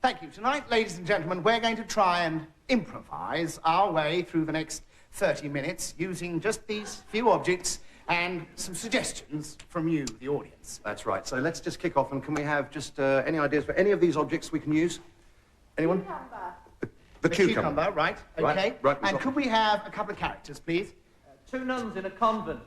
Thank you. Tonight, ladies and gentlemen, we're going to try and improvise our way through the next 30 minutes using just these few objects and some suggestions from you, the audience. That's right. So let's just kick off, and can we have just any ideas for any of these objects we can use? Anyone? Cucumber. The cucumber. Cucumber, right. Okay. Right. And could we have a couple of characters, please? 2 nuns in a convent.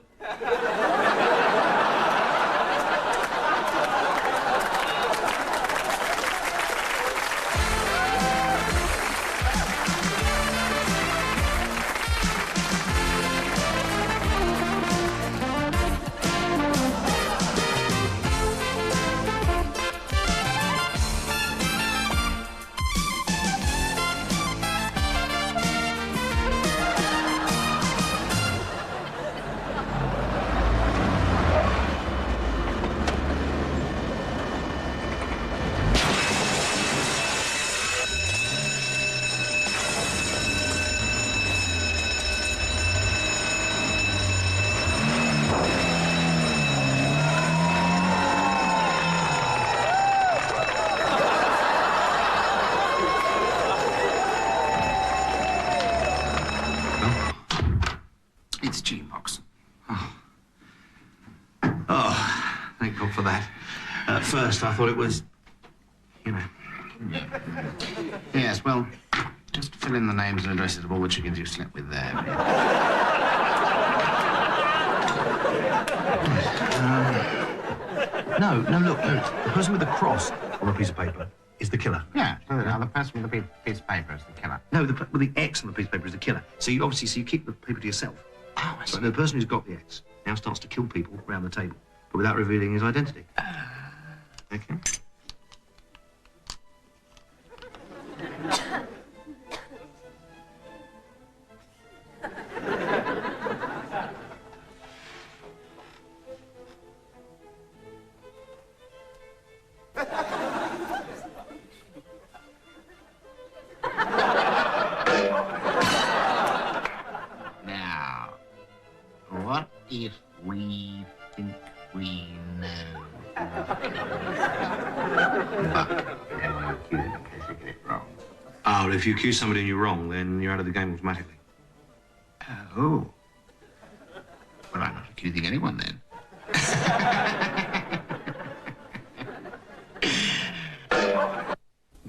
Thank God for that. At first, I thought it was, you know. Yes, well, just fill in the names and addresses of all the chickens you slept with there. No, look, the person with the cross on the piece of paper is the killer. Yeah, the person with the piece of paper is the killer. No, with the X on the piece of paper is the killer. So you keep the paper to yourself. Oh, I see. So the person who's got the X now starts to kill people around the table, but without revealing his identity. Okay. Now, what if we think we know? But then you accuse them in case you get it wrong. Oh, well, if you accuse somebody and you're wrong, then you're out of the game automatically. Oh. Well, I'm not accusing anyone then.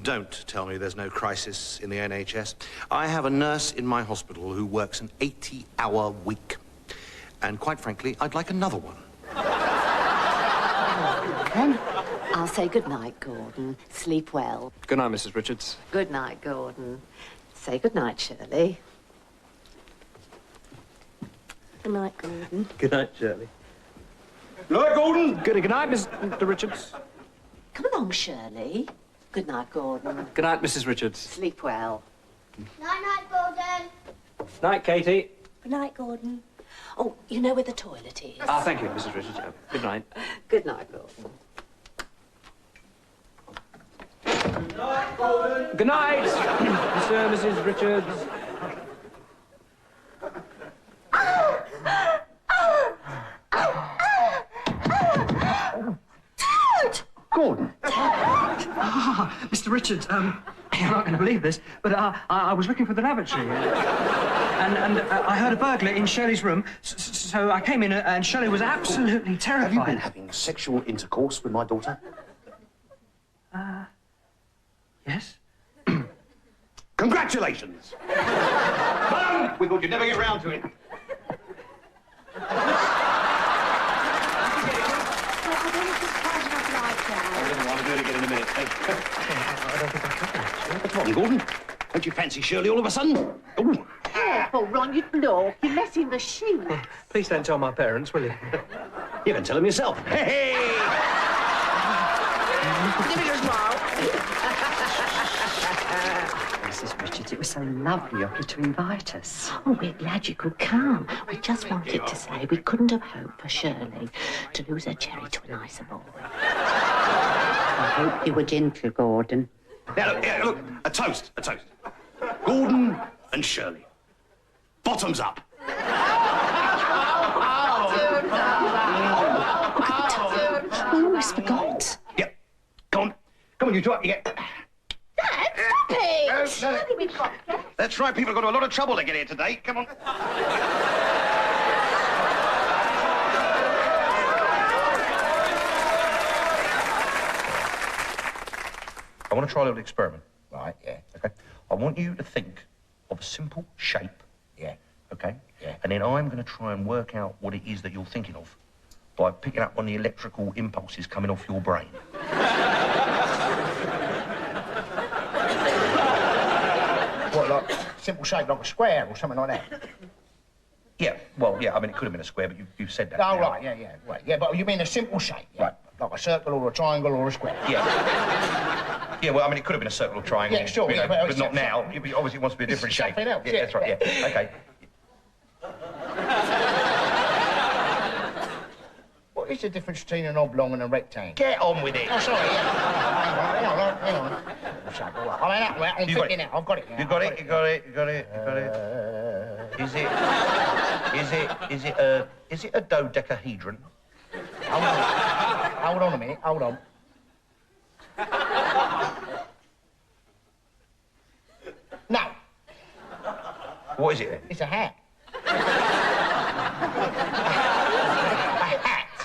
Don't tell me there's no crisis in the NHS. I have a nurse in my hospital who works an 80-hour week. And quite frankly, I'd like another one. Then I'll say good night, Gordon. Sleep well. Good night, Mrs. Richards. Good night, Gordon. Say good night, Shirley. Good night, Gordon. Good night, Shirley. Good night, Gordon. Good night, Mr. Richards. Come along, Shirley. Good night, Gordon. Good night, Mrs. Richards. Sleep well. Night-night, Gordon. Night, Katie. Good night, Gordon. Oh, you know where the toilet is? Ah, thank you, Mrs. Richards. Good night. Good night, Gordon. Good night, Gordon. Good night, Mr. and Mrs. Richards. Gordon. Ah, Mr. Richards, you're not going to believe this, but I was looking for the lavatory. And I heard a burglar in Shirley's room, so I came in and Shirley was absolutely terrified. Have you been having sexual intercourse with my daughter? Yes? Congratulations! Madam, we thought you'd never get round to it. I'll do it again in a minute. I don't think I could, actually. Come on, Gordon. Don't you fancy Shirley all of a sudden? Oh. Careful, Ron, you'd blow. You're messing the sheet. Please don't tell my parents, will you? You can tell him yourself. Hey! Give me a smile. Mrs. Richards, it was so lovely of you to invite us. Oh, we're glad you could come. We just wanted to say we couldn't have hoped for Shirley to lose her cherry to a nicer boy. I hope you were gentle, Gordon. Now, look, a toast. Gordon and Shirley. Bottoms up. Look at the time. We almost forgot. Yep. Come on, you two up. You get... That's right. People have gone to a lot of trouble to get here today. Come on. I want to try a little experiment. Right, yeah. Okay. I want you to think of a simple shape. Yeah. Okay? Yeah. And then I'm going to try and work out what it is that you're thinking of by picking up on the electrical impulses coming off your brain. What, like simple shape, like a square or something like that? Yeah, well, yeah, I mean, it could have been a square, but you've said that. Oh, now. right, yeah, yeah, right. Yeah, but you mean a simple shape, yeah? Right. Like a circle or a triangle or a square? Yeah. Yeah, well, I mean, it could have been a circle or triangle. Yeah, sure, you know, yeah, but but not it's- now. Obviously, it wants to be a different shape. something else, Yeah, yeah. that's right, yeah. Okay. What is the difference between an oblong and a rectangle? Get on with it. Oh, sorry, yeah. Hang on. Shape, all right. I mean, I'm You got thinking it. now. I've got it now. You got it, you got it, you got it, you got it. Is it a dodecahedron? Hold on a minute, hold on. No, What is it then? it's a hat.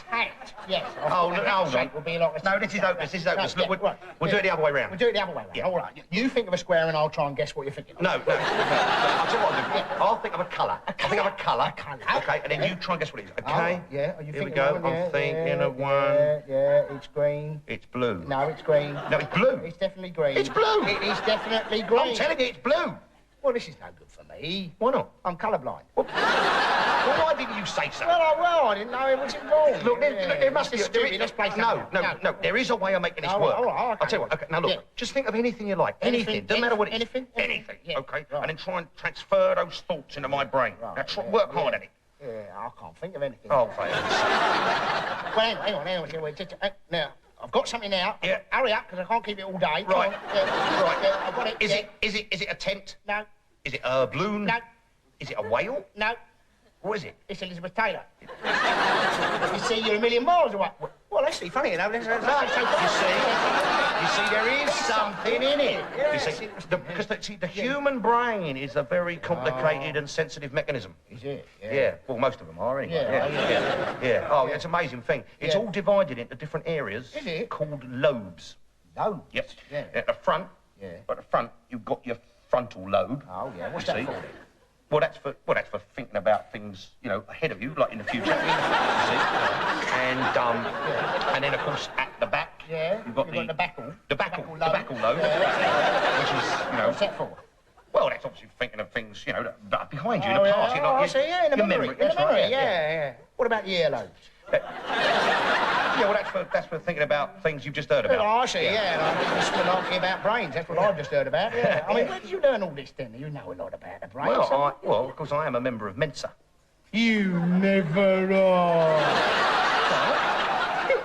Hat, yes. Oh, no, hold on. Shape would be like a... No, this is Opus, this is Opus. No, Look, yeah, right. we'll do it the other way round. We'll do it the other way round. Yeah. All right. You think of a square and I'll try and guess what you're thinking of. No. I'll tell you what I'll do. I'll think of a colour. I'll think of a colour. Okay, and then you try and guess what it is. Okay? Oh, yeah. Are you Here we thinking go. of one? I'm thinking of one. Yeah, it's green. It's blue. No, it's green. No, it's blue. It's definitely green. It's blue. It is definitely green. I'm telling you, it's blue. Well, this is no good for me. Why not? I'm colourblind. Well, why didn't you say so? Well, I didn't know it was involved. Look, there must be a... stupid. Let's play No. There is a way of making this Oh, work. all right, okay. I'll tell you what. Okay, now look. Yeah. Just think of anything you like. Anything. Doesn't matter what it is. Anything? Anything. Yeah. Okay. Right. And then try and transfer those thoughts into my brain. Right, Now, yeah, work hard at it. Yeah, I can't think of anything. Oh, for heaven's sake. Well, hang on. Now, I've got something now. Yeah. Hurry up, because I can't keep it all day. Come Right. on. Yeah. Right. Yeah, I've got it. Is yeah. it a tent? No. Is it a balloon? No. Is it a whale? No. What is it? It's Elizabeth Taylor. You see, you're a million miles away. Well, actually, funny enough. You see, there is something in it. You see, because the human brain is a very complicated and sensitive mechanism. Is it? Yeah. Well, most of them are anyway. Yeah. Oh, it's an amazing thing. It's all divided into different areas. Is it? Called lobes. No. Yep. Yeah. At the front. Yeah. At the front, you've got your frontal lobe. Oh, yeah. What's You that see? for then? Well, that's for thinking about things, you know, ahead of you, like in the future. You see? And then of course at the back, Yeah. you've got the backle. the backle lobe. lobe, which is, you know, What's that for? well, that's obviously thinking of things, you know, that are behind you in Oh, the yeah. past. Oh, I see. Yeah, in the your memory. In that's the memory. right, Yeah. What about the earlobes? Yeah, well, that's for thinking about things you've just heard about. Oh, I see, yeah. It's malarkey about brains. That's what I've just heard about, yeah. I mean, where did you learn all this, then? You know a lot about the brain. Well, of course, I am a member of Mensa. You never are.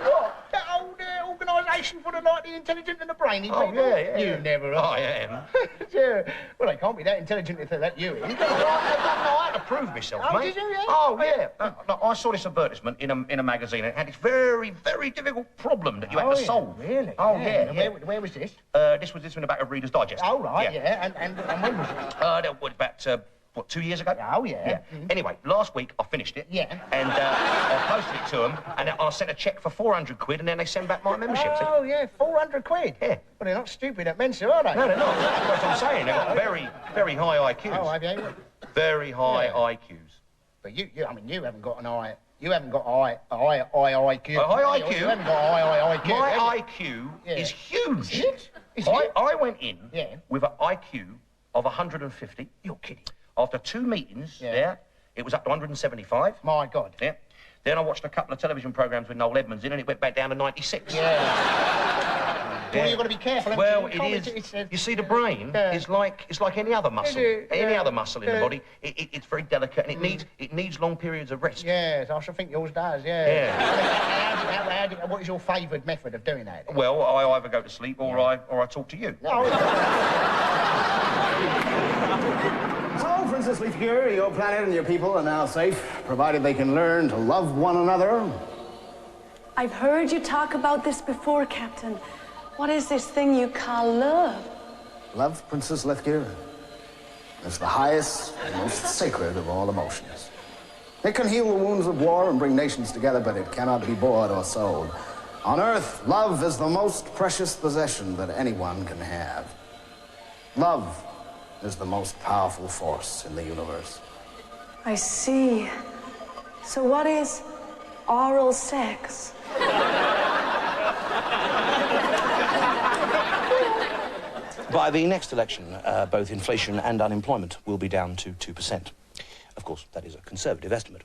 What? That old organisation for the lightly intelligent and the brainy Oh, people? yeah. You never are. I am. Yeah. Well, they can't be that intelligent if they let you in. I had to prove myself, Oh, mate. did you, yeah? Oh, yeah. Look, I saw this advertisement in a magazine, and it had this very, very difficult problem that you had to yeah. solve. Really? Oh, And yeah. Where was this? This was in the back of Reader's Digest. Oh, right, yeah. And when was it? That was about, 2 years ago? Oh, yeah. Anyway, last week I finished it. Yeah. And I posted it to them, and I sent a cheque for 400 quid, and then they send back my membership. Oh, yeah, 400 quid. Yeah. Well, they're not stupid at Mensa, are they? No, they're not. That's what I'm saying. They've got very, very high IQs. Oh, have you? Very high Yeah. IQs. But you haven't got an eye. You haven't got IQ. A high IQ? You haven't got high IQ. My have you? IQ Yeah. is huge. Is it? Is it? I went in Yeah. with an IQ of 150. You're kidding. After 2 meetings, Yeah. it was up to 175. My God. Yeah. Then I watched a couple of television programmes with Noel Edmonds in, and it went back down to 96. Yeah. Well, you've got to be careful. haven't Well, you? it You can't is. be- You see, the brain is like any other muscle. it? Any Yeah. other muscle in the Yeah. body. It's very delicate, and it needs long periods of rest. Yes, I should think yours does, yeah. Yeah. What is your favoured method of doing that? Well, I either go to sleep or I talk to you. No. So, Princess Leafgear, your planet and your people are now safe, provided they can learn to love one another. I've heard you talk about this before, Captain. What is this thing you call love? Love, Princess Leafgear? is the highest and most sacred of all emotions. It can heal the wounds of war and bring nations together, but it cannot be bought or sold. On Earth, love is the most precious possession that anyone can have. Love is the most powerful force in the universe. I see. So what is oral sex? By the next election, both inflation and unemployment will be down to 2%. Of course, that is a conservative estimate.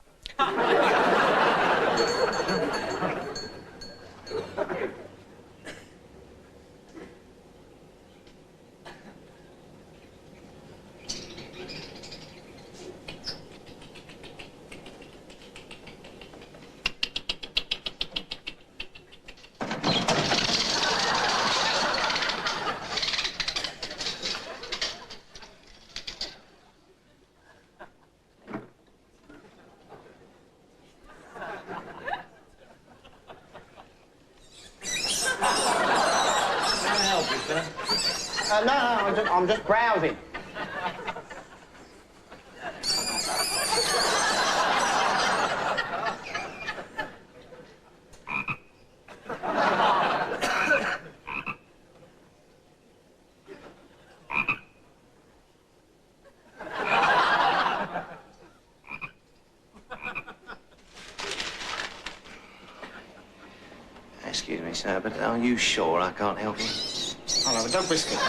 No, I'm just browsing. Excuse me, sir, but are you sure I can't help you? I'll have a dog biscuit.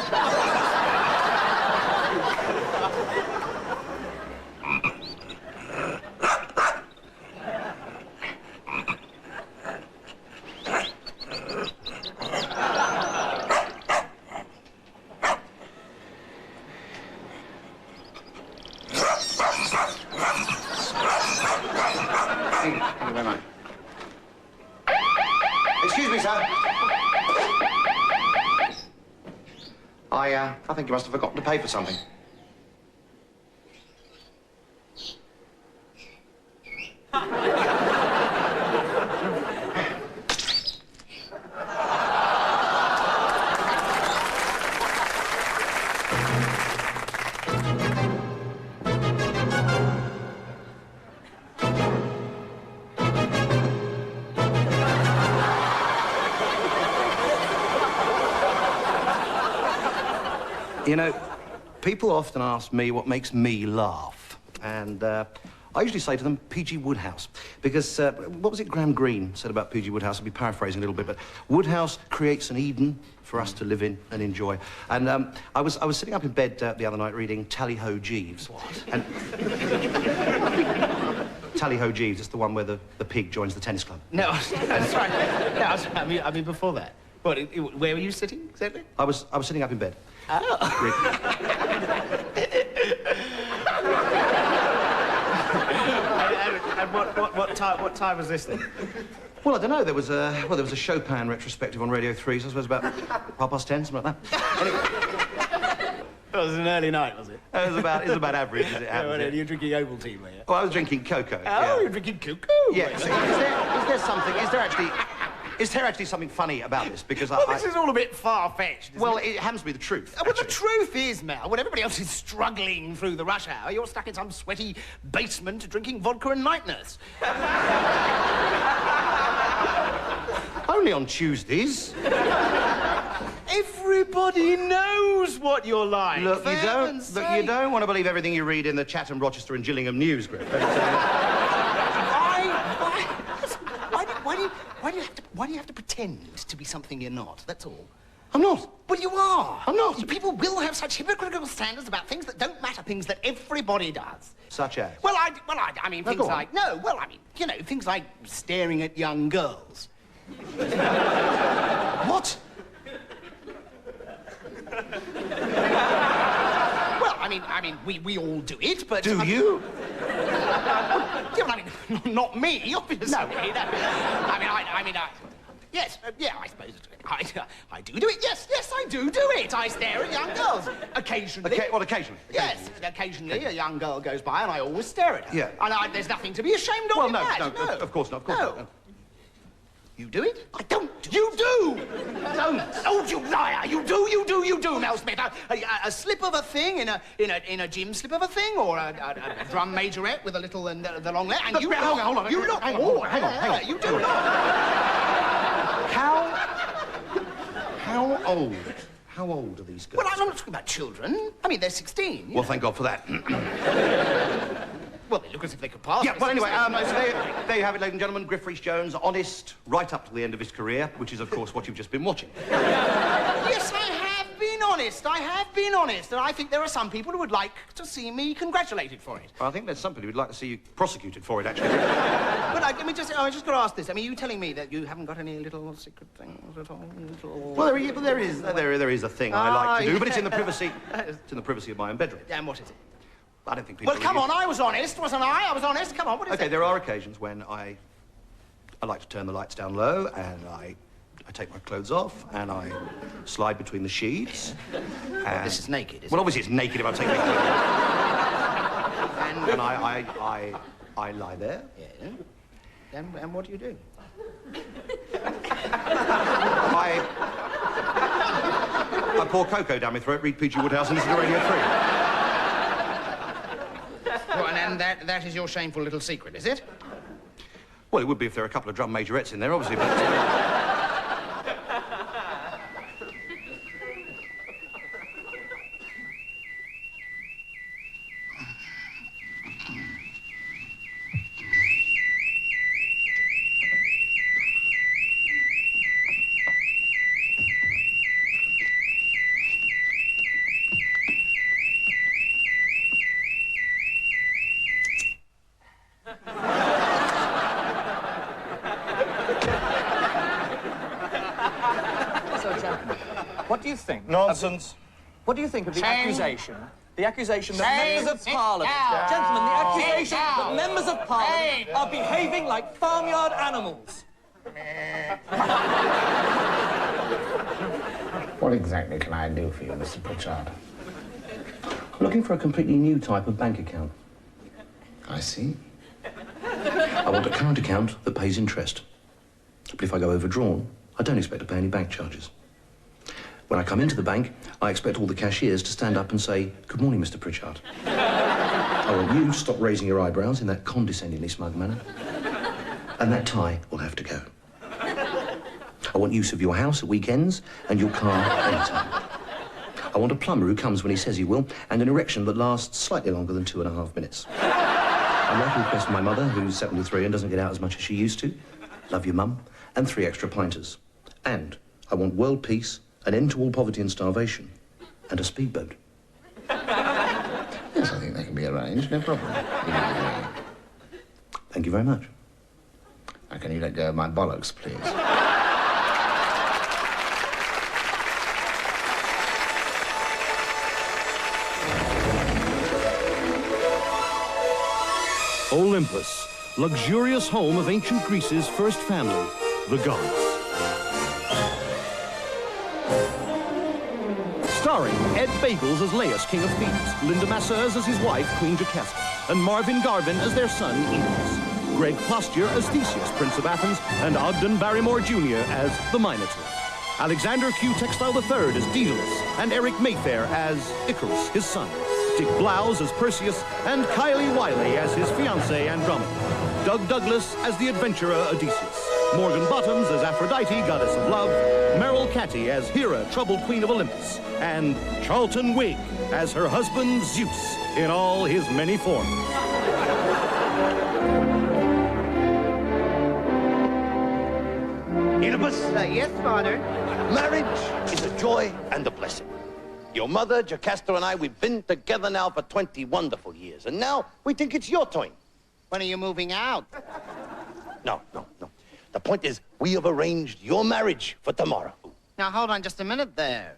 Thank you very much. Excuse me, sir. I think you must have forgotten to pay for something. You know, people often ask me what makes me laugh. And I usually say to them, P.G. Wodehouse. Because, what was it Graham Greene said about P.G. Wodehouse? I'll be paraphrasing a little bit, but Wodehouse creates an Eden for us to live in and enjoy. And I was sitting up in bed the other night reading Tally-Ho Jeeves. What? And Tally-Ho Jeeves, it's the one where the pig joins the tennis club. No, that's right. No, I mean before that. What, where were you sitting, exactly? I was sitting up in bed. Oh. And what time was this then? Well, I don't know. There was a Chopin retrospective on Radio 3, so I suppose about 10:30, something like that. Anyway. It was an early night, was it? It was about average, as it happens. Well, you're drinking Ovaltine, were you? Well, I was drinking cocoa. Oh, yeah. you're drinking cocoa? Yes. Is there actually something funny about this? Because this is all a bit far-fetched, Well, it happens to be the truth. Well, the truth is, Mel, when everybody else is struggling through the rush hour, you're stuck in some sweaty basement drinking vodka and night nurse. Only on Tuesdays. Everybody knows what you're like. Look, you don't want to believe everything you read in the Chatham, Rochester and Gillingham News Group. Why do you have to pretend to be something you're not? That's all. I'm not. Well, you are. I'm not. People will have such hypocritical standards about things that don't matter, things that everybody does. Such as? Well, I mean, things like... No, well, I mean, you know, things like staring at young girls. What? Well, I mean, we all do it, but... Do you? Yeah, well, I mean, not me, obviously. No. Yes, yeah, I suppose I do it. Yes, I do it. I stare at young girls. Occasionally. Occasionally? Yes, occasionally a young girl goes by and I always stare at her. Yeah. And there's nothing to be ashamed of in that. No, of course not, No. You do it? I don't. You do! Don't. Oh, you liar! You do, Mel Smith. A slip of a thing in a gym slip of a thing, or a drum majorette with a little the long leg. And Look, you hold on. You look. Hang on. You do not. How old are these girls? Well, I'm not talking about children. I mean, they're 16. Well, thank God for that. Well, they look as if they could pass. Yeah, well, anyway, so there you have it, ladies and gentlemen. Griff Rhys-Jones, honest, right up to the end of his career, which is, of course, what you've just been watching. Yes, I have been honest. And I think there are some people who would like to see me congratulated for it. Well, I think there's some people who'd like to see you prosecuted for it, actually. But I just got to ask this. I mean, are you telling me that you haven't got any little secret things at all? Well, there is a thing I like to do, but it's in the privacy. It's in the privacy of my own bedroom. And what is it? I don't think people. Well, come on, I was honest, wasn't I? I was honest. Come on, what is it? Okay, there are occasions when I like to turn the lights down low, and I take my clothes off, and I slide between the sheets. Well, this is naked, isn't it? Well, obviously it's naked if I take my clothes off. And I lie there. Yeah. And what do you do? I pour cocoa down my throat, read P.G. Woodhouse, and listen to Radio 3. Well, and that is your shameful little secret, is it? Well, it would be if there were a couple of drum majorettes in there, obviously, but... What do you think? Nonsense. What do you think of the accusation? The accusation that Shame. members of Parliament... Down. Gentlemen, the accusation Down. that members of Parliament are behaving like farmyard animals. What exactly can I do for you, Mr. Pritchard? Looking for a completely new type of bank account. I see. I want a current account that pays interest. But if I go overdrawn, I don't expect to pay any bank charges. When I come into the bank, I expect all the cashiers to stand up and say, "Good morning, Mr. Pritchard." I want you to stop raising your eyebrows in that condescendingly smug manner. And that tie will have to go. I want use of your house at weekends and your car anytime. I want a plumber who comes when he says he will, and an erection that lasts slightly longer than 2.5 minutes. I'd like to request my mother, who's 73 and doesn't get out as much as she used to. Love your mum. And 3 extra pointers. And I want world peace, an end to all poverty and starvation, and a speedboat. Yes, I think that can be arranged, no problem. Thank you very much. Now, can you let go of my bollocks, please? Olympus, luxurious home of ancient Greece's first family, the gods. Starring Ed Bagels as Laius, King of Thebes, Linda Masseuse as his wife, Queen Jocasta, and Marvin Garvin as their son, Epis, Greg Posture as Theseus, Prince of Athens, and Ogden Barrymore Jr. as the Minotaur. Alexander Q. Textile III as Daedalus, and Eric Mayfair as Icarus, his son, Dick Blouse as Perseus, and Kylie Wiley as his fiancée Andromeda, Doug Douglas as the adventurer Odysseus, Morgan Bottoms as Aphrodite, goddess of love, Meryl Catty as Hera, troubled queen of Olympus, and Charlton Wigg as her husband Zeus in all his many forms. Oedipus? Yes, Father? Marriage is a joy and a blessing. Your mother, Jocasta, and I, we've been together now for 20 wonderful years, and now we think it's your turn. When are you moving out? No. The point is, we have arranged your marriage for tomorrow. Now, hold on just a minute there.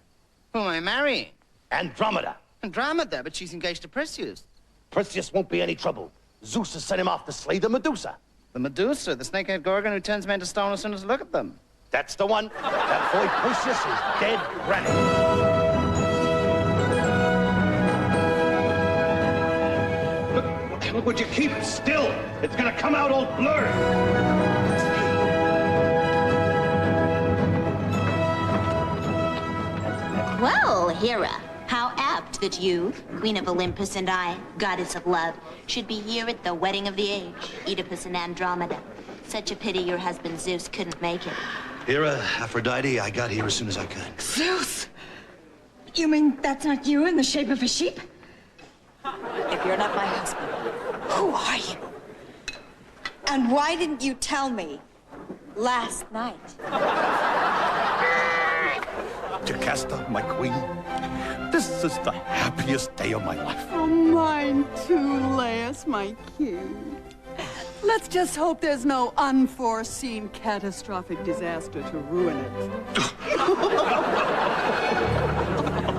Who am I marrying? Andromeda. Andromeda, but she's engaged to Perseus. Perseus won't be any trouble. Zeus has sent him off to slay the Medusa. The Medusa, the snake-head gorgon who turns men to stone as soon as they look at them. That's the one. That boy Perseus is dead granite. Look, would you keep still? It's gonna come out all blurred. Well, Hera, how apt that you, Queen of Olympus, and I, Goddess of Love, should be here at the wedding of the age, Oedipus and Andromeda. Such a pity your husband Zeus couldn't make it. Hera, Aphrodite, I got here as soon as I could. Zeus! You mean that's not you in the shape of a sheep? If you're not my husband, Who are you? And why didn't you tell me last night? Jocasta, my queen, this is the happiest day of my life. Oh, mine too, Laius, my king. Let's just hope there's no unforeseen catastrophic disaster to ruin it.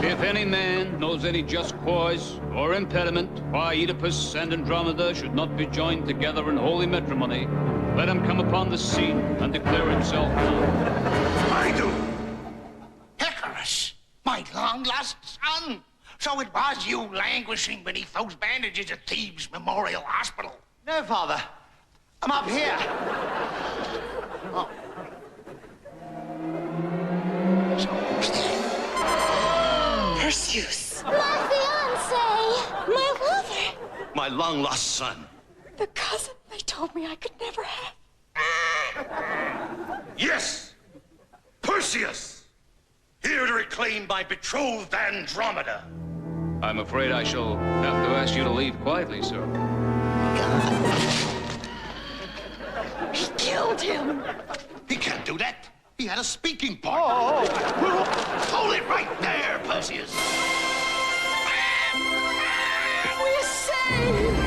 If any man knows any just cause or impediment why Oedipus and Andromeda should not be joined together in holy matrimony, let him come upon the scene and declare himself known. I do. Icarus, my long-lost son. So it was you languishing beneath those bandages at Thebes Memorial Hospital. No, Father. I'm up here. Oh. So who's there? Perseus. My fiancé! My lover! My long-lost son. The cousin they told me I could never have. Yes! Perseus! Here to reclaim my betrothed Andromeda. I'm afraid I shall have to ask you to leave quietly, sir. He killed him. He can't do that. He had a speaking part. Hold it right there, Perseus. We're saved.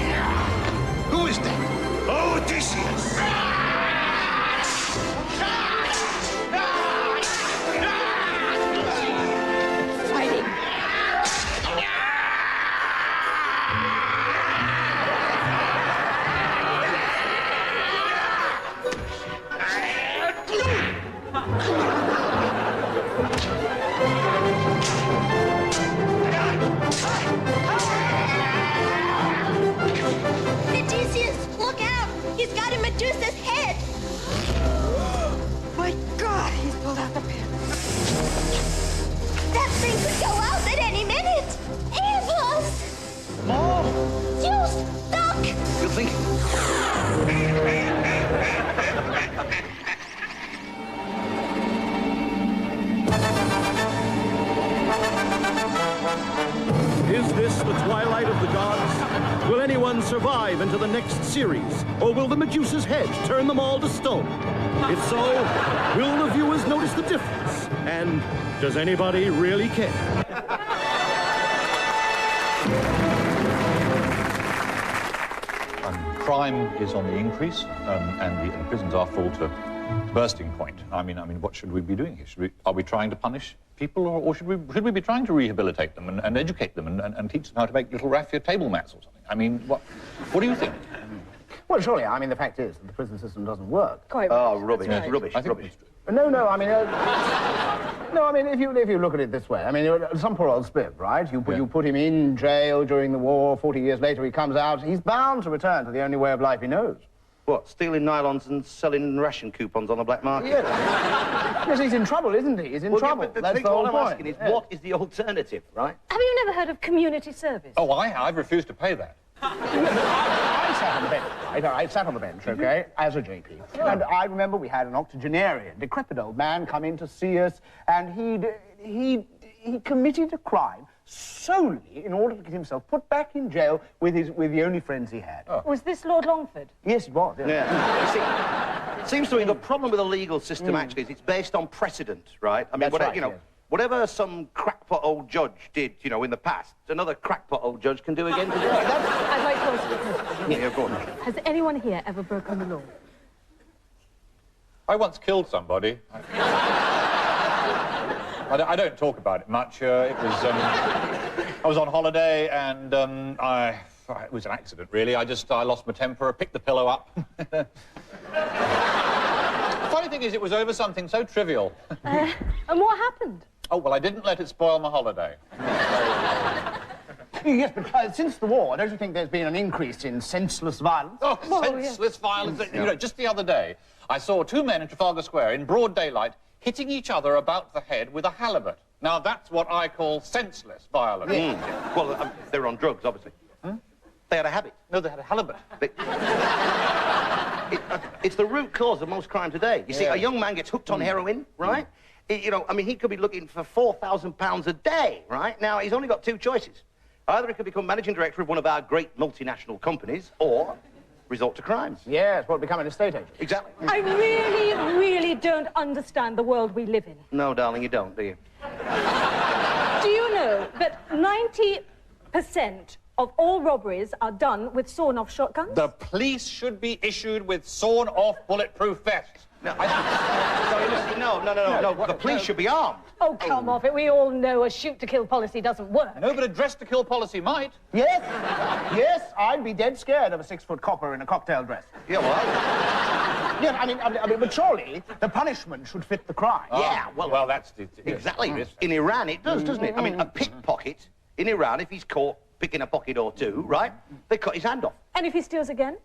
Who is that? Odysseus. Fighting. Odysseus, look out! He's got a Medusa's head! My God, he's pulled out the pin. That thing could go out at any minute! Epis! Oh! You stuck! You think? Is this the twilight of the gods? Will anyone survive into the next series? Or will the Medusa's head turn them all to stone? If so, will the viewers notice the difference? And does anybody really care? Crime is on the increase, and the prisons are full to bursting point. I mean, what should we be doing here? Are we trying to punish people, or should we be trying to rehabilitate them and educate them and teach them how to make little raffia table mats or something? I mean, what do you think? Well, surely, I mean, the fact is that the prison system doesn't work. quite Oh, rubbish, right. rubbish, I think rubbish. No, I mean, no, I mean, if you look at it this way, I mean, some poor old spib, right? You put him in jail during the war. 40 years later, he comes out. He's bound to return to the only way of life he knows. What, stealing nylons and selling ration coupons on the black market? Yes, he's in trouble, isn't he? He's in trouble. Yeah, but That's the all whole I'm point. asking is, what is the alternative, right? Have you never heard of community service? Oh, I've refused to pay that. I sat on the bench, right? I sat on the bench, okay, as a JP. And I remember we had an octogenarian, decrepit old man come in to see us, and he committed a crime solely in order to get himself put back in jail with the only friends he had. Oh. Was this Lord Longford? Yes, it was. Yeah. You see, it seems to me the problem with the legal system actually is it's based on precedent, right? I mean, That's right, yes. whatever some crackpot old judge did, in the past, another crackpot old judge can do again today. I'd like to ask you a question. Yeah, go on. Has anyone here ever broken the law? I once killed somebody. I don't talk about it much. I was on holiday, and it was an accident, really. I lost my temper, picked the pillow up. The funny thing is, it was over something so trivial. And what happened? Oh, well, I didn't let it spoil my holiday. Yes, but since the war, don't you think there's been an increase in senseless violence? Oh, senseless violence. Just the other day, I saw two men in Trafalgar Square in broad daylight hitting each other about the head with a halibut. Now, that's what I call senseless violence. Well, they were on drugs, obviously. They had a habit. No, they had a halibut. It's the root cause of most crime today. You see, a young man gets hooked on heroin, right? You know, I mean, he could be looking for £4,000 a day, right? Now, he's only got two choices. Either he could become managing director of one of our great multinational companies, or resort to crimes. Yes, well, become an estate agent. Exactly. I really, really don't understand the world we live in. No, darling, you don't, do you? Do you know that 90% of all robberies are done with sawn-off shotguns? The police should be issued with sawn-off bulletproof vests. No, the police should be armed. Oh, come off it. We all know a shoot-to-kill policy doesn't work. No, but a dress-to-kill policy might. Yes, yes, I'd be dead scared of a 6-foot copper in a cocktail dress. Yeah, well... Yes, I mean, but surely the punishment should fit the crime. Yeah, well, that's... Exactly. In Iran, it does, doesn't it? I mean, a pickpocket in Iran, if he's caught picking a pocket or two, right, they cut his hand off. And if he steals again?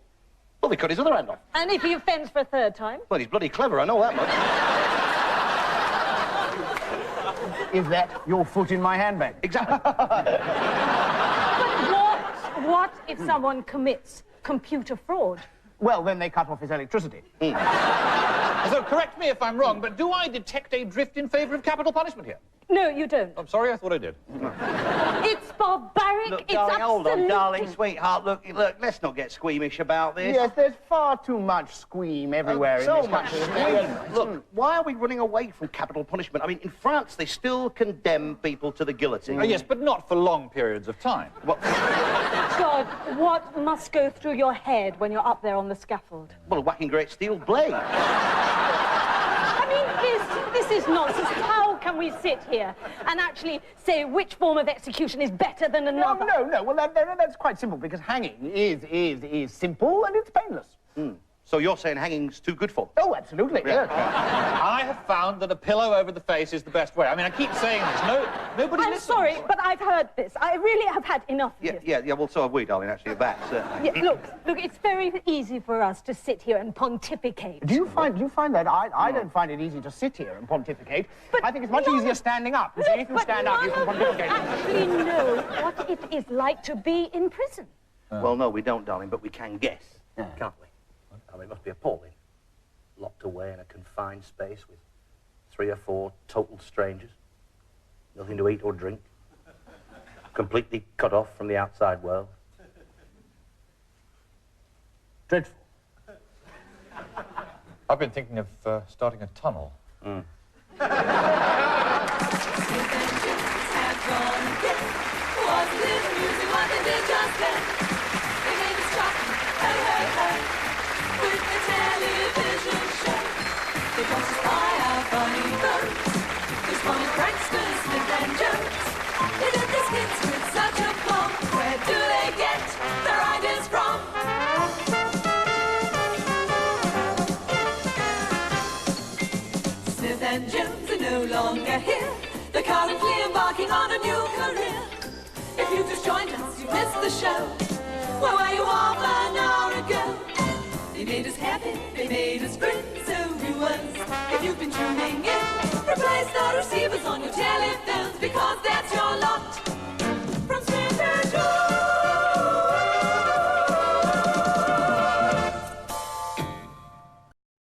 Well, they cut his other hand off. And if he offends for a third time? Well, he's bloody clever, I know that much. Is that your foot in my handbag? Exactly. But what if someone commits computer fraud? Well, then they cut off his electricity. So, correct me if I'm wrong, but do I detect a drift in favour of capital punishment here? No, you don't. I'm sorry, I thought I did. It's barbaric. Look, it's darling, hold on, absolutely... darling, sweetheart. Look, let's not get squeamish about this. Yes, there's far too much squeam everywhere in this country. Look, why are we running away from capital punishment? I mean, in France, they still condemn people to the guillotine. Oh, yes, but not for long periods of time. God, what must go through your head when you're up there on the scaffold? Well, a whacking great steel blade. I mean, this is nonsense. How can we sit here and actually say which form of execution is better than another? No. Well, that's quite simple, because hanging is simple and it's painless. So you're saying hanging's too good for them? Oh, absolutely, yes. I have found that a pillow over the face is the best way. I mean, I keep saying this. Nobody I'm listens. sorry, but I've heard this. I really have had enough of this. Yeah, well, so have we, darling, actually, that, certainly. Yeah, look, it's very easy for us to sit here and pontificate. Do you find that? I don't find it easy to sit here and pontificate. But I think it's much easier standing up. You see, if you stand up, you can pontificate. Actually know what it is like to be in prison. Well, no, we don't, darling, but we can guess, can't we? I mean, it must be appalling. Locked away in a confined space with 3 or 4 total strangers. Nothing to eat or drink. Completely cut off from the outside world. Dreadful. I've been thinking of starting a tunnel. Smith and Jones are no longer here. They're currently embarking on a new career. If you just joined us, you missed the show. Where were you half an hour ago? They made us happy, they made us grin.